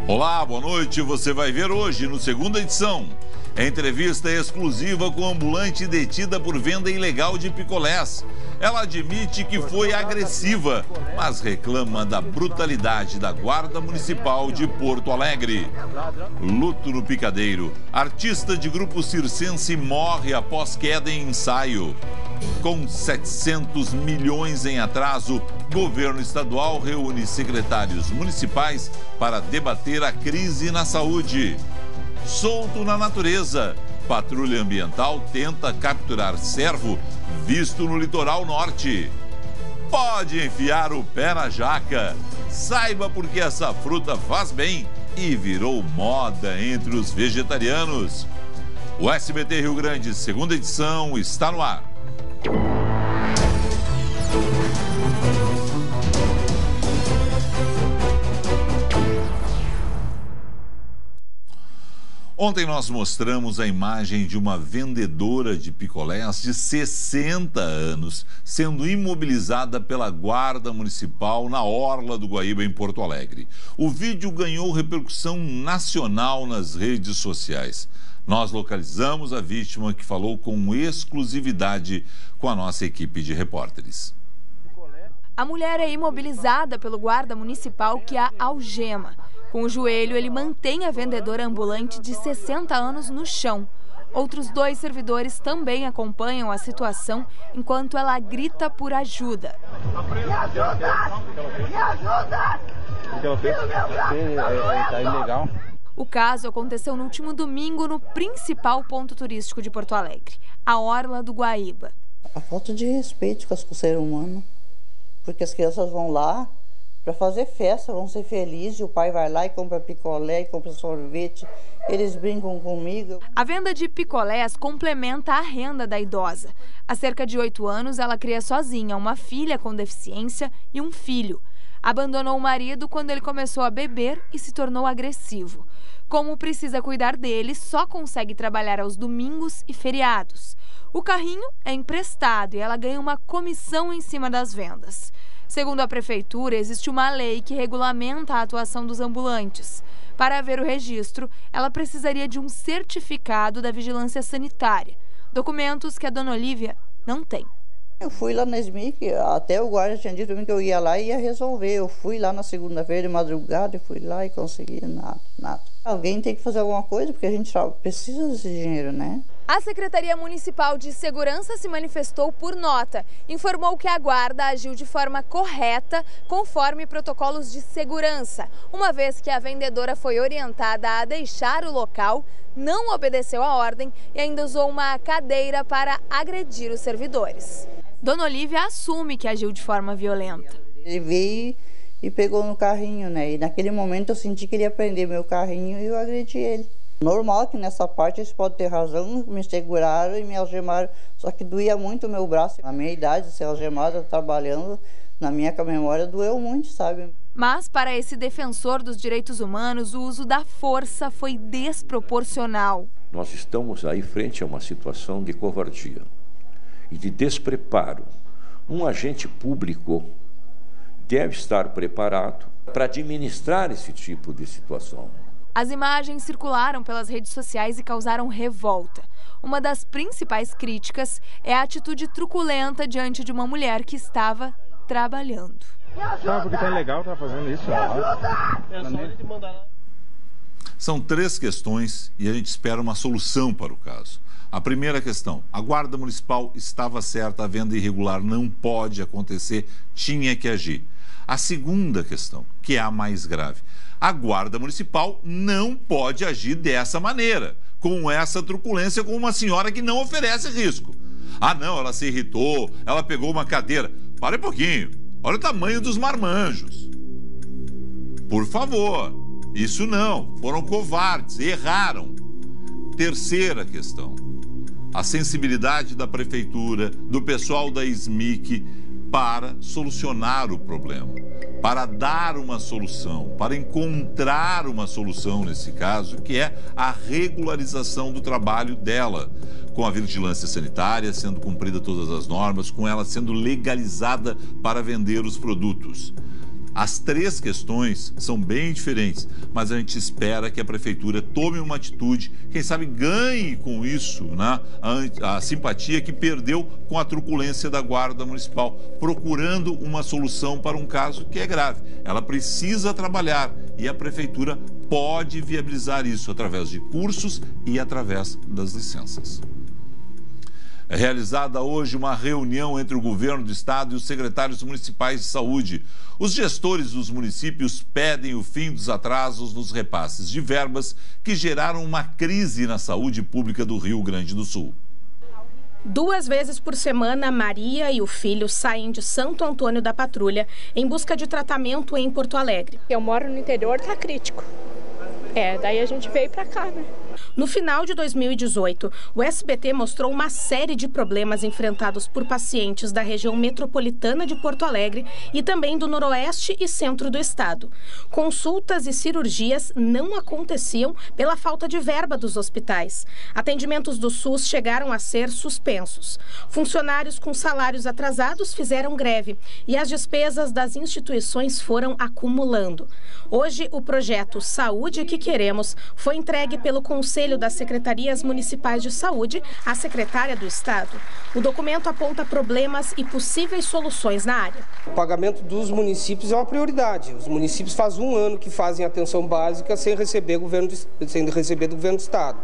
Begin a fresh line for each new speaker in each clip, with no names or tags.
Olá, boa noite. Você vai ver hoje, no segunda edição, entrevista exclusiva com ambulante detida por venda ilegal de picolés. Ela admite que foi agressiva, mas reclama da brutalidade da Guarda Municipal de Porto Alegre. Luto no Picadeiro. Artista de grupo circense morre após queda em ensaio. Com 700 milhões em atraso, governo estadual reúne secretários municipais para debater a crise na saúde. Solto na natureza, patrulha ambiental tenta capturar cervo visto no litoral norte. Pode enfiar o pé na jaca. Saiba por que essa fruta faz bem e virou moda entre os vegetarianos. O SBT Rio Grande, segunda edição, está no ar. Ontem nós mostramos a imagem de uma vendedora de picolés de 60 anos sendo imobilizada pela Guarda Municipal na orla do Guaíba, em Porto Alegre. O vídeo ganhou repercussão nacional nas redes sociais. Nós localizamos a vítima, que falou com exclusividade com a nossa equipe de repórteres.
A mulher é imobilizada pelo guarda municipal, que a algema. Com o joelho, ele mantém a vendedora ambulante de 60 anos no chão. Outros 2 servidores também acompanham a situação enquanto ela grita por ajuda.
Me ajuda! Me ajuda!
O que ela fez? Está ilegal.
O caso aconteceu no último domingo no principal ponto turístico de Porto Alegre, a Orla do Guaíba.
A falta de respeito com o ser humano, porque as crianças vão lá para fazer festa, vão ser felizes, e o pai vai lá e compra picolé, e compra sorvete, eles brincam comigo.
A venda de picolés complementa a renda da idosa. Há cerca de 8 anos, ela cria sozinha uma filha com deficiência e um filho. Abandonou o marido quando ele começou a beber e se tornou agressivo. Como precisa cuidar dele, só consegue trabalhar aos domingos e feriados. O carrinho é emprestado e ela ganha uma comissão em cima das vendas. Segundo a prefeitura, existe uma lei que regulamenta a atuação dos ambulantes. Para ver o registro, ela precisaria de um certificado da vigilância sanitária, documentos que a dona Olívia não tem.
Eu fui lá na SMIC, até o guarda tinha dito que eu ia lá e ia resolver. Eu fui lá na segunda-feira de madrugada e fui lá e consegui nada. Alguém tem que fazer alguma coisa, porque a gente precisa desse dinheiro, né?
A Secretaria Municipal de Segurança se manifestou por nota. Informou que a guarda agiu de forma correta, conforme protocolos de segurança, uma vez que a vendedora foi orientada a deixar o local, não obedeceu a ordem e ainda usou uma cadeira para agredir os servidores. Dona Olívia assume que agiu de forma violenta.
Ele veio e pegou no carrinho, né? E naquele momento eu senti que ele ia prender meu carrinho e eu agredi ele. Normal que nessa parte eles podem ter razão, me seguraram e me algemaram, só que doía muito o meu braço. Na minha idade, ser algemada, trabalhando, na minha memória doeu muito, sabe?
Mas para esse defensor dos direitos humanos, o uso da força foi desproporcional.
Nós estamos aí frente a uma situação de covardia e de despreparo. Um agente público deve estar preparado para administrar esse tipo de situação.
As imagens circularam pelas redes sociais e causaram revolta. Uma das principais críticas é a atitude truculenta diante de uma mulher que estava trabalhando.
Porque tá ilegal, tá fazendo isso.
São 3 questões e a gente espera uma solução para o caso. A primeira questão: a Guarda Municipal estava certa, a venda irregular não pode acontecer, tinha que agir. A segunda questão, que é a mais grave: a Guarda Municipal não pode agir dessa maneira, com essa truculência, com uma senhora que não oferece risco. Ah, não, ela se irritou, ela pegou uma cadeira. Para um pouquinho, olha o tamanho dos marmanjos. Por favor, isso não, foram covardes, erraram. Terceira questão: a sensibilidade da prefeitura, do pessoal da SMIC para solucionar o problema, para dar uma solução, para encontrar uma solução nesse caso, que é a regularização do trabalho dela, com a vigilância sanitária sendo cumprida todas as normas, com ela sendo legalizada para vender os produtos. As três questões são bem diferentes, mas a gente espera que a prefeitura tome uma atitude, quem sabe ganhe com isso, né, a simpatia que perdeu com a truculência da Guarda Municipal, procurando uma solução para um caso que é grave. Ela precisa trabalhar e a prefeitura pode viabilizar isso através de cursos e através das licenças. É realizada hoje uma reunião entre o governo do estado e os secretários municipais de saúde. Os gestores dos municípios pedem o fim dos atrasos nos repasses de verbas que geraram uma crise na saúde pública do Rio Grande do Sul.
2 vezes por semana, Maria e o filho saem de Santo Antônio da Patrulha em busca de tratamento em Porto Alegre.
Eu moro no interior, tá crítico. Daí a gente veio pra cá, né?
No final de 2018, o SBT mostrou uma série de problemas enfrentados por pacientes da região metropolitana de Porto Alegre e também do noroeste e centro do estado. Consultas e cirurgias não aconteciam pela falta de verba dos hospitais. Atendimentos do SUS chegaram a ser suspensos. Funcionários com salários atrasados fizeram greve e as despesas das instituições foram acumulando. Hoje, o projeto Saúde que Queremos foi entregue pelo Conselho das Secretarias Municipais de Saúde à secretária do Estado. O documento aponta problemas e possíveis soluções na área.
O pagamento dos municípios é uma prioridade. Os municípios faz 1 ano que fazem atenção básica sem receber do governo do Estado,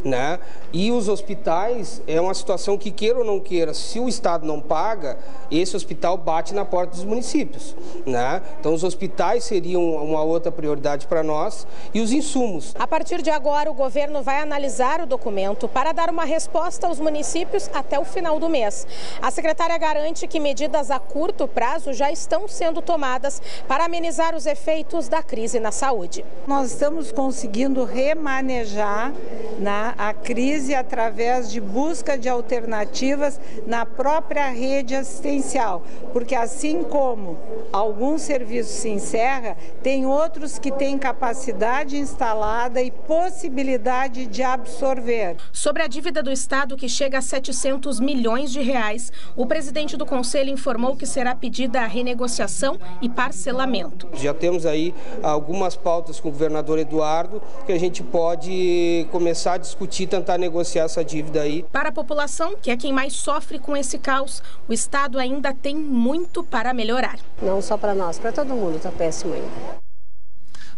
né? E os hospitais é uma situação que, queira ou não queira, se o Estado não paga, esse hospital bate na porta dos municípios, né? Então os hospitais seriam uma outra prioridade para nós e os insumos.
A partir de agora, o governo vai analisar o documento para dar uma resposta aos municípios até o final do mês. A secretária garante que medidas a curto prazo já estão sendo tomadas para amenizar os efeitos da crise na saúde.
Nós estamos conseguindo remanejar a crise através de busca de alternativas na própria rede assistencial, porque assim como alguns serviços se encerram, tem outros que têm capacidade instalada e possibilidade de absorver.
Sobre a dívida do Estado, que chega a 700 milhões de reais, o presidente do Conselho informou que será pedida a renegociação e parcelamento.
Já temos aí algumas pautas com o governador Eduardo que a gente pode começar a discutir, tentar negociar essa dívida aí.
Para a população, que é quem mais sofre com esse caos, o Estado ainda tem muito para melhorar.
Não só para nós, para todo mundo está péssimo ainda.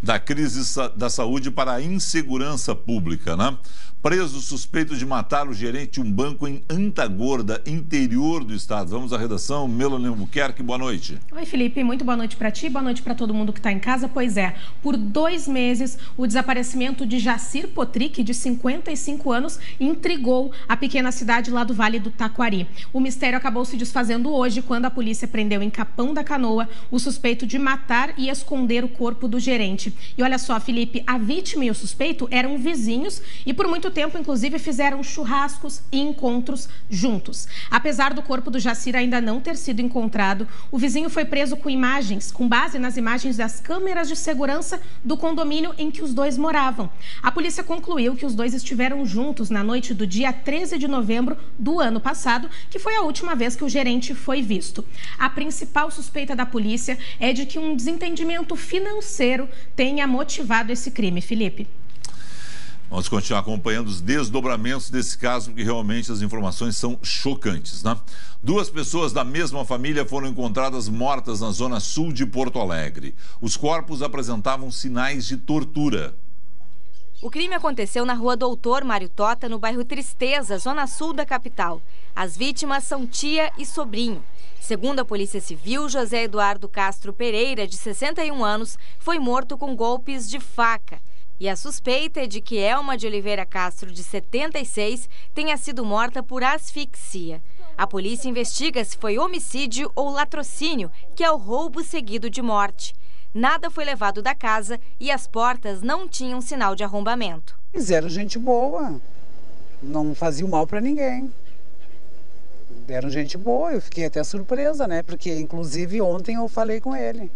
Da crise da saúde para a insegurança pública, né? Preso suspeito de matar o gerente de um banco em Antagorda, interior do estado. Vamos à redação. Melanie Albuquerque, boa noite.
Oi, Felipe. Muito boa noite para ti, boa noite para todo mundo que está em casa. Pois é, por 2 meses, o desaparecimento de Jacir Potrick, de 55 anos, intrigou a pequena cidade lá do Vale do Taquari. O mistério acabou se desfazendo hoje, quando a polícia prendeu em Capão da Canoa o suspeito de matar e esconder o corpo do gerente. E olha só, Felipe, a vítima e o suspeito eram vizinhos e por muito tempo, inclusive, fizeram churrascos e encontros juntos. Apesar do corpo do Jacir ainda não ter sido encontrado, o vizinho foi preso com base nas imagens das câmeras de segurança do condomínio em que os dois moravam. A polícia concluiu que os dois estiveram juntos na noite do dia 13 de novembro do ano passado, que foi a última vez que o gerente foi visto. A principal suspeita da polícia é de que um desentendimento financeiro tenha motivado esse crime, Felipe.
Vamos continuar acompanhando os desdobramentos desse caso, porque realmente as informações são chocantes, né? 2 pessoas da mesma família foram encontradas mortas na zona sul de Porto Alegre. Os corpos apresentavam sinais de tortura.
O crime aconteceu na rua Doutor Mário Tota, no bairro Tristeza, zona sul da capital. As vítimas são tia e sobrinho. Segundo a Polícia Civil, José Eduardo Castro Pereira, de 61 anos, foi morto com golpes de faca. E a suspeita é de que Elma de Oliveira Castro, de 76, tenha sido morta por asfixia. A polícia investiga se foi homicídio ou latrocínio, que é o roubo seguido de morte. Nada foi levado da casa e as portas não tinham sinal de arrombamento.
Eles eram gente boa, não faziam mal para ninguém. Eram gente boa, eu fiquei até surpresa, né? Porque, inclusive, ontem eu falei com ele.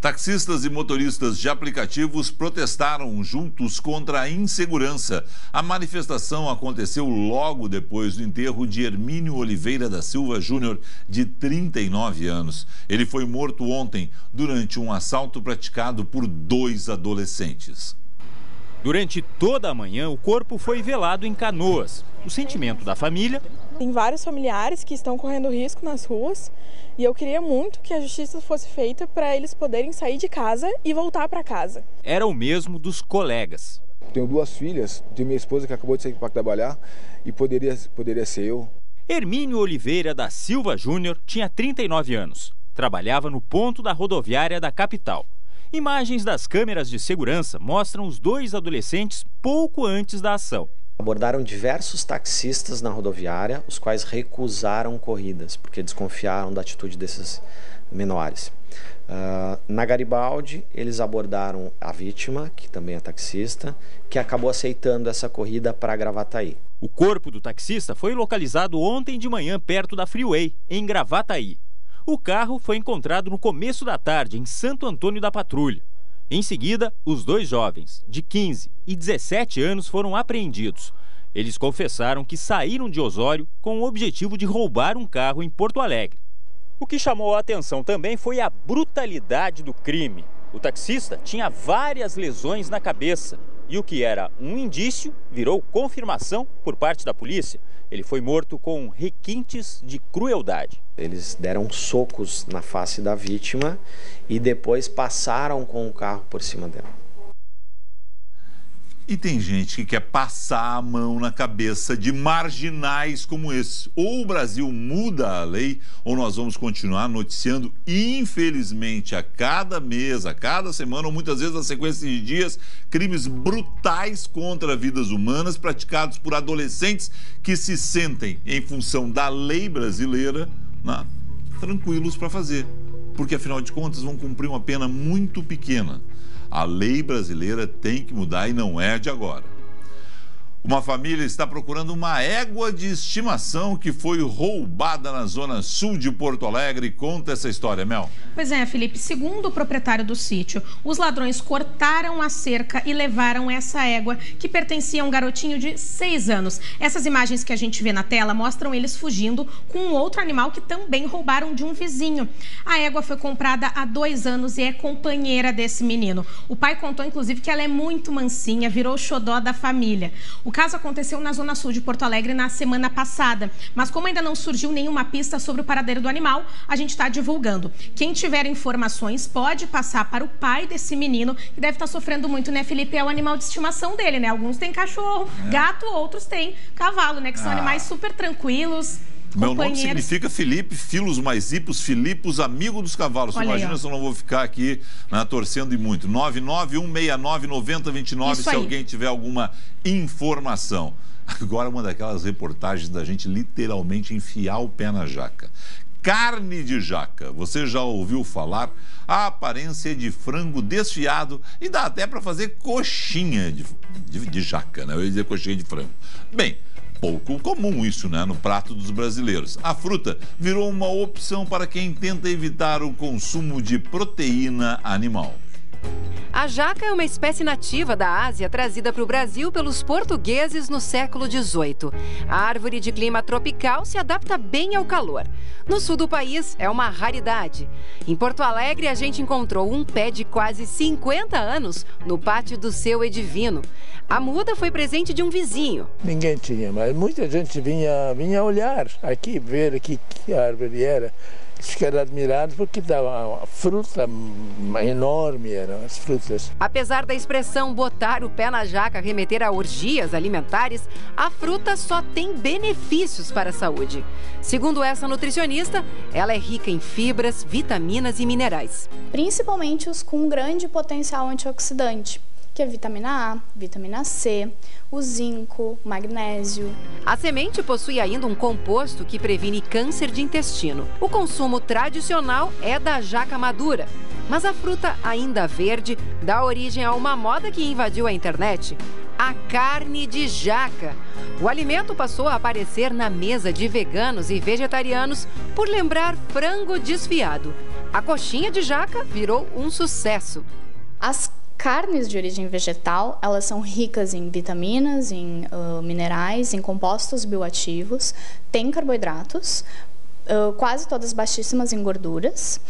Taxistas e motoristas de aplicativos protestaram juntos contra a insegurança. A manifestação aconteceu logo depois do enterro de Hermínio Oliveira da Silva Júnior, de 39 anos. Ele foi morto ontem durante um assalto praticado por 2 adolescentes.
Durante toda a manhã, o corpo foi velado em Canoas. O sentimento da família...
Tem vários familiares que estão correndo risco nas ruas e eu queria muito que a justiça fosse feita para eles poderem sair de casa e voltar para casa.
Era o mesmo dos colegas.
Tenho 2 filhas, tenho minha esposa que acabou de sair para trabalhar e poderia ser eu.
Hermínio Oliveira da Silva Júnior tinha 39 anos. Trabalhava no ponto da rodoviária da capital. Imagens das câmeras de segurança mostram os 2 adolescentes pouco antes da ação.
Abordaram diversos taxistas na rodoviária, os quais recusaram corridas, porque desconfiaram da atitude desses menores. Na Garibaldi, eles abordaram a vítima, que também é taxista, que acabou aceitando essa corrida para Gravataí.
O corpo do taxista foi localizado ontem de manhã perto da Freeway, em Gravataí. O carro foi encontrado no começo da tarde, em Santo Antônio da Patrulha. Em seguida, os 2 jovens, de 15 e 17 anos, foram apreendidos. Eles confessaram que saíram de Osório com o objetivo de roubar um carro em Porto Alegre. O que chamou a atenção também foi a brutalidade do crime. O taxista tinha várias lesões na cabeça e o que era um indício virou confirmação por parte da polícia. Ele foi morto com requintes de crueldade.
Eles deram socos na face da vítima e depois passaram com o carro por cima dela.
E tem gente que quer passar a mão na cabeça de marginais como esse. Ou o Brasil muda a lei, ou nós vamos continuar noticiando, infelizmente, a cada mês, a cada semana, ou muitas vezes a sequência de dias, crimes brutais contra vidas humanas praticados por adolescentes que se sentem, em função da lei brasileira, tranquilos para fazer. Porque, afinal de contas, vão cumprir uma pena muito pequena. A lei brasileira tem que mudar e não é de agora. Uma família está procurando uma égua de estimação que foi roubada na zona sul de Porto Alegre. Conta essa história, Mel.
Pois é, Felipe. Segundo o proprietário do sítio, os ladrões cortaram a cerca e levaram essa égua que pertencia a um garotinho de 6 anos. Essas imagens que a gente vê na tela mostram eles fugindo com um outro animal que também roubaram de um vizinho. A égua foi comprada há 2 anos e é companheira desse menino. O pai contou, inclusive, que ela é muito mansinha, virou xodó da família. O caso aconteceu na zona sul de Porto Alegre na semana passada, mas como ainda não surgiu nenhuma pista sobre o paradeiro do animal, a gente está divulgando. Quem tiver informações pode passar para o pai desse menino, que deve estar sofrendo muito, né, Felipe? É o animal de estimação dele, né? Alguns têm cachorro, gato, outros têm cavalo, né? Que são animais super tranquilos.
Meu nome significa Felipe, filos mais hipos, Filipos, amigo dos cavalos. Você imagina se eu não vou ficar aqui torcendo e muito. 991699029, se alguém tiver alguma informação. Agora uma daquelas reportagens da gente literalmente enfiar o pé na jaca. Carne de jaca, você já ouviu falar? A aparência é de frango desfiado e dá até para fazer coxinha de jaca, né? Eu ia dizer coxinha de frango. Bem, pouco comum isso, né, no prato dos brasileiros. A fruta virou uma opção para quem tenta evitar o consumo de proteína animal.
A jaca é uma espécie nativa da Ásia trazida para o Brasil pelos portugueses no século XVIII. A árvore de clima tropical se adapta bem ao calor. No sul do país, é uma raridade. Em Porto Alegre, a gente encontrou um pé de quase 50 anos no pátio do seu Edivino. A muda foi presente de um vizinho.
Ninguém tinha, mas muita gente vinha olhar aqui, ver que árvore era. Ficaram admirados porque dava uma fruta enorme, eram as frutas.
Apesar da expressão botar o pé na jaca remeter a orgias alimentares, a fruta só tem benefícios para a saúde. Segundo essa nutricionista, ela é rica em fibras, vitaminas e minerais.
Principalmente os com grande potencial antioxidante, que é vitamina A, vitamina C, o zinco, magnésio.
A semente possui ainda um composto que previne câncer de intestino. O consumo tradicional é da jaca madura, mas a fruta ainda verde dá origem a uma moda que invadiu a internet: a carne de jaca. O alimento passou a aparecer na mesa de veganos e vegetarianos por lembrar frango desfiado. A coxinha de jaca virou um sucesso.
As carnes de origem vegetal, elas são ricas em vitaminas, em minerais, em compostos bioativos, têm carboidratos, quase todas baixíssimas em gorduras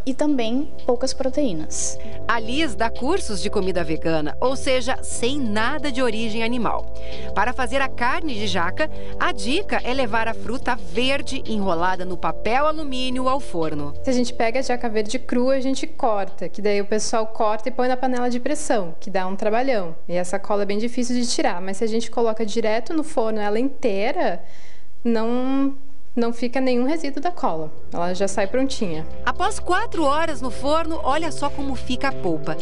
e também poucas proteínas.
A Liz dá cursos de comida vegana, ou seja, sem nada de origem animal. Para fazer a carne de jaca, a dica é levar a fruta verde enrolada no papel alumínio ao forno.
Se a gente pega a jaca verde crua, a gente corta, que daí o pessoal corta e põe na panela de pressão, que dá um trabalhão. E essa cola é bem difícil de tirar, mas se a gente coloca direto no forno ela inteira, não fica nenhum resíduo da cola. Ela já sai prontinha.
Após 4 horas no forno, olha só como fica a polpa.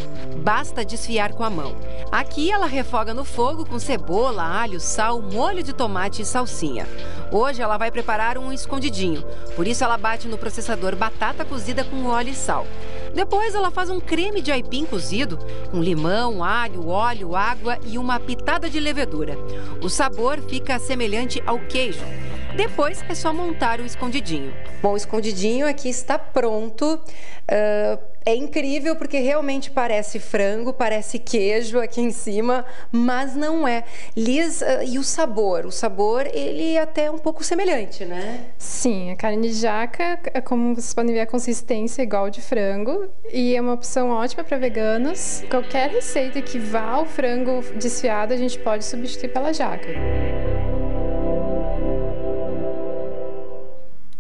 Basta desfiar com a mão. Aqui ela refoga no fogo com cebola, alho, sal, molho de tomate e salsinha. Hoje ela vai preparar um escondidinho. Por isso ela bate no processador batata cozida com óleo e sal. Depois ela faz um creme de aipim cozido com limão, alho, óleo, água e uma pitada de levedura. O sabor fica semelhante ao queijo. Depois é só montar o escondidinho.
Bom, o escondidinho aqui está pronto. É incrível porque realmente parece frango, parece queijo aqui em cima, mas não é. Liz, e o sabor? O sabor, ele é até um pouco semelhante, né?
Sim, a carne de jaca, como vocês podem ver, a consistência é igual de frango e é uma opção ótima para veganos. Qualquer receita que vá ao frango desfiado, a gente pode substituir pela jaca.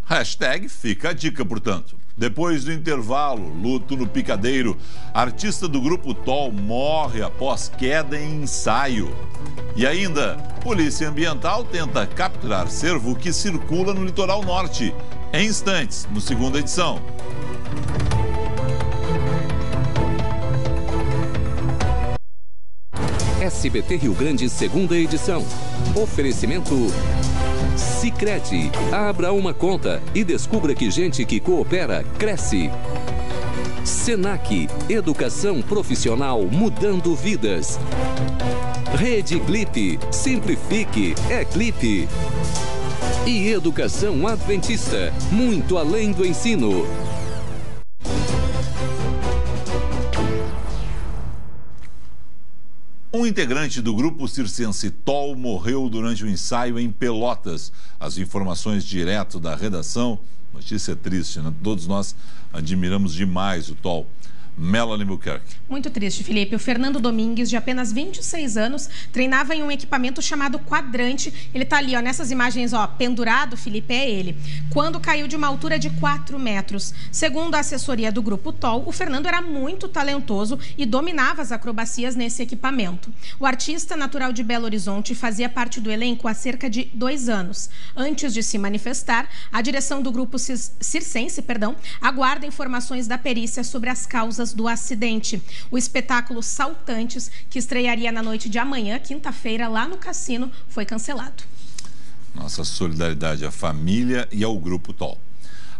Hashtag fica a dica, portanto. Depois do intervalo, luto no picadeiro. Artista do grupo TOL morre após queda em ensaio. E ainda, Polícia Ambiental tenta capturar cervo que circula no litoral norte. Em instantes, no segunda edição.
SBT Rio Grande, segunda edição. Oferecimento Sicredi. Abra uma conta e descubra que gente que coopera, cresce. Senac. Educação profissional mudando vidas. Rede Clipe. Simplifique. É Clipe. E Educação Adventista. Muito além do ensino.
Um integrante do grupo circense TOL morreu durante um ensaio em Pelotas. As informações direto da redação. Notícia triste, né? Todos nós admiramos demais o TOL. Melanie Buquerque.
Muito triste, Felipe. O Fernando Domingues, de apenas 26 anos, treinava em um equipamento chamado quadrante. Ele tá ali, ó, nessas imagens, ó, pendurado, Felipe, é ele. Quando caiu de uma altura de 4 metros. Segundo a assessoria do grupo TOL, o Fernando era muito talentoso e dominava as acrobacias nesse equipamento. O artista, natural de Belo Horizonte, fazia parte do elenco há cerca de 2 anos. Antes de se manifestar, a direção do grupo circense, aguarda informações da perícia sobre as causas do acidente. O espetáculo Saltantes, que estrearia na noite de amanhã, quinta-feira, lá no cassino, foi cancelado.
Nossa solidariedade à família e ao grupo TOL.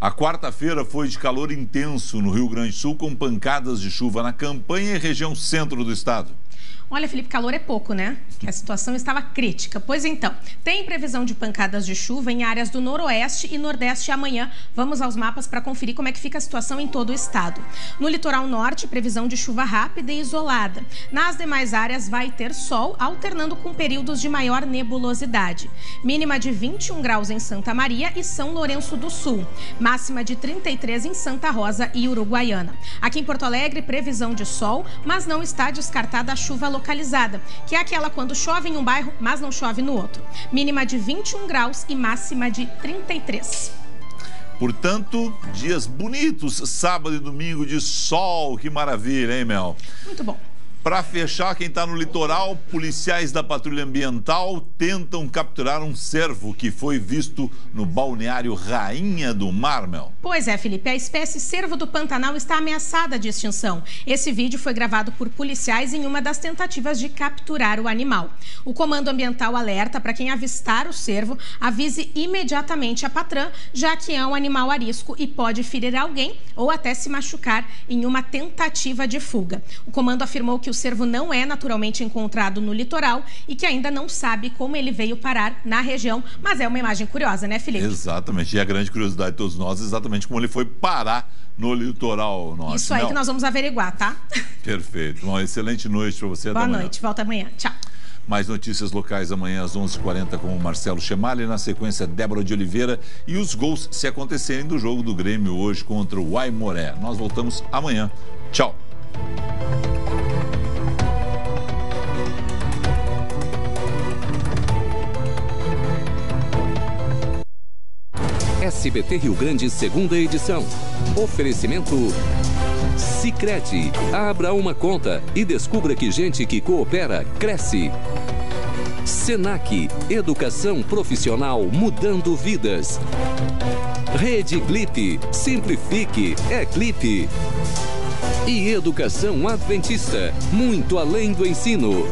A quarta-feira foi de calor intenso no Rio Grande do Sul, com pancadas de chuva na Campanha e região centro do estado.
Olha, Felipe, calor é pouco, né? Que a situação estava crítica. Pois então, tem previsão de pancadas de chuva em áreas do noroeste e nordeste amanhã. Vamos aos mapas para conferir como é que fica a situação em todo o estado. No litoral norte, previsão de chuva rápida e isolada. Nas demais áreas, vai ter sol, alternando com períodos de maior nebulosidade. Mínima de 21 graus em Santa Maria e São Lourenço do Sul. Máxima de 33 em Santa Rosa e Uruguaiana. Aqui em Porto Alegre, previsão de sol, mas não está descartada a chuva localizada, que é aquela quando chove em um bairro, mas não chove no outro. Mínima de 21 graus e máxima de 33.
Portanto, dias bonitos, sábado e domingo de sol. Que maravilha, hein, Mel?
Muito bom.
Para fechar, quem está no litoral, policiais da Patrulha Ambiental tentam capturar um cervo que foi visto no balneário Rainha do Mar, Mel.
Pois é, Felipe, a espécie cervo do Pantanal está ameaçada de extinção. Esse vídeo foi gravado por policiais em uma das tentativas de capturar o animal. O Comando Ambiental alerta para quem avistar o cervo, avise imediatamente a patrã, já que é um animal arisco e pode ferir alguém ou até se machucar em uma tentativa de fuga. O comando afirmou que o cervo não é naturalmente encontrado no litoral e que ainda não sabe como ele veio parar na região, mas é uma imagem curiosa, né, Felipe?
Exatamente, e a grande curiosidade de todos nós é exatamente como ele foi parar no litoral nosso.
Isso aí que nós vamos averiguar, tá?
Perfeito, uma excelente noite para você.
Boa noite, volta amanhã, tchau.
Mais notícias locais amanhã às 11h40 com o Marcelo Chemali, na sequência Débora de Oliveira e os gols se acontecerem do jogo do Grêmio hoje contra o Aimoré. Nós voltamos amanhã. Tchau.
SBT Rio Grande, segunda edição. Oferecimento Sicredi. Abra uma conta e descubra que gente que coopera, cresce. Senac. Educação profissional mudando vidas. Rede Clipe. Simplifique. É Clipe. E Educação Adventista. Muito além do ensino.